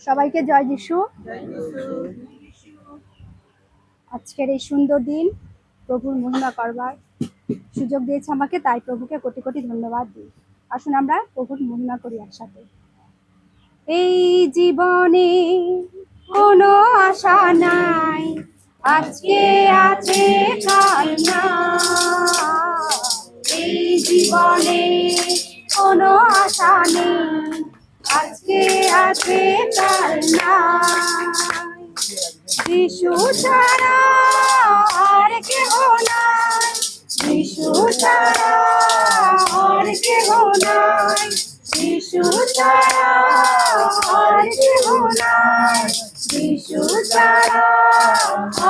সবাইকে জয় যিশু। আজকের এই সুন্দর দিন প্রভুর মহিমা করবার সুযোগ দিয়েছে আমাকে, তাই প্রভুকে কোটি কোটি ধন্যবাদ দিই। আসুন আমরা প্রভুর মহিমা করি একসাথে। এই জীবনে কোনো আশা নাই, আজকে আছে কাল না। এই জীবনে কোনো আশা নেই, আজকে আছে কাল না। যিশু ছাড়া আর কেহ নাই, যিশু ছাড়া আর কেহ নাই, যিশু ছাড়া আর কেহ নাই, যিশু ছাড়া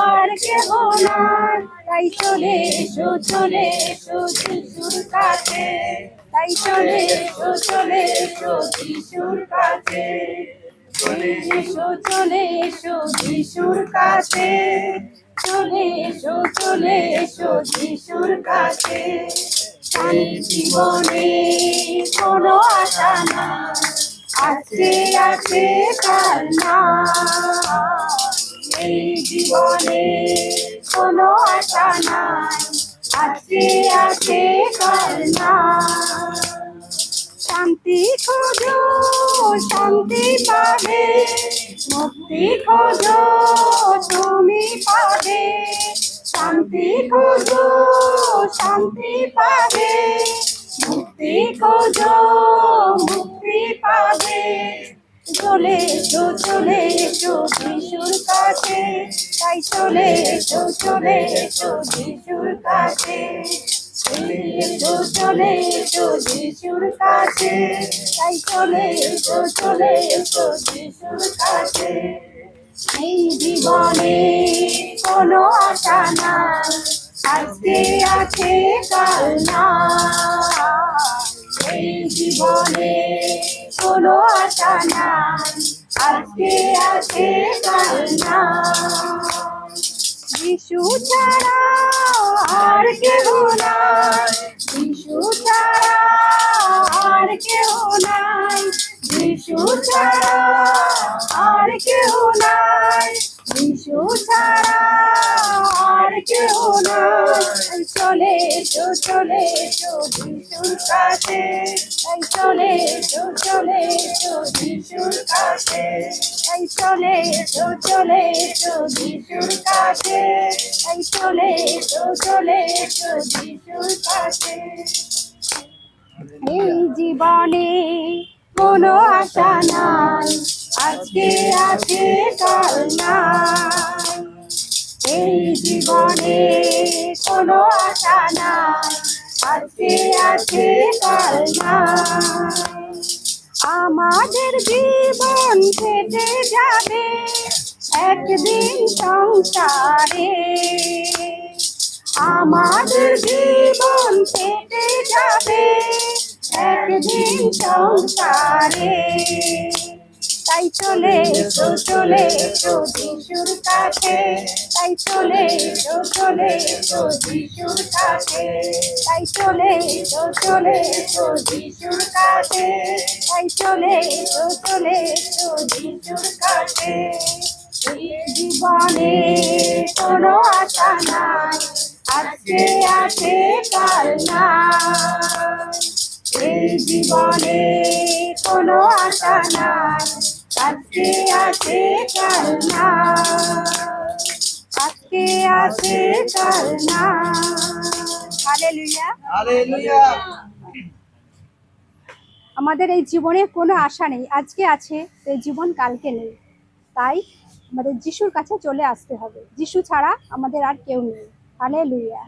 আর কেহ নাই। তাই চলে এসো, চলে এসো যিশুর কাছে, তাই চলে এসো, চলে এসো যিশুর কাছে। চলে এসো, চলে এসো যিশুর কাছে, চলে এসো, চলে এসো যিশুর কাছে। এই জীবনে কোনো আশা না, আজকে আছে কাল না। এই জীবনে কোনো আশা নাই, আজকে আছে কাল না। শান্তি খোঁজো, শান্তি পাবে, মুক্তি খোঁজো, তুমি পাবে। শান্তি খোঁজো, শান্তি পাবে, মুক্তি খোঁজো, মুক্তি পাবে। চলে এসো, চলে এসো যিশুর কাছে, তাই চলে এসো, চলে এসো যিশুর কাছে। চলে এসো, চলে এসো যিশুর কাছে, তাই চলে এসো, চলে এসো যিশুর কাছে। এই জীবনে কোনো আশা নাই, আজকে আছে কাল না। এই জীবনে কোনো আশা নাই, আজকে আছে কাল না। যিশু ছাড়া আর কেহ নাই, যিশু ছাড়া আর কেহ নাই, যিশু ছাড়া আর কেহ নাই, যিশু ছাড়া আর কেহ নাই। চলে এসো, চলে এসো যিশুর কাছে, তাই চলে এসো, চলে এসো যিশুর কাছে, তাই চলে এসো, চলে এসো যিশুর কাছে, তাই চলে এসো, চলে এসো যিশুর কাছে। এই জীবনে কোনো আশা নাই, আজকে আছে কাল নাই। এই জীবনে কোনো আশা নাই, আজকে আছে কাল নাই। আমাদের জীবন কেটে যাবে একদিন সংসারে, আমাদের জীবন কেটে যাবে একদিন সংসারে। তাই চলে এসো, চলে এসো যিশুর কাছে, তাই চলে এসো, চলে এসো যিশুর কাছে, তাই চলে এসো, চলে এসো যিশুর কাছে, তাই চলে এসো, চলে এসো যিশুর কাছে। এই জীবনে কোনো আশা নাই, আজকে আছে কাল না। এই জীবনে কোনো আশা নাই, আজকে আছে কাল না, আজকে আছে কাল না। Hallelujah, hallelujah. আমাদের এই জীবনে কোনো আশা নেই, আজকে আছে, এই জীবন কালকে নেই। তাই আমাদের যিশুর কাছে চলে আসতে হবে, যিশু ছাড়া আমাদের আর কেউ নেই। হালেলুয়া।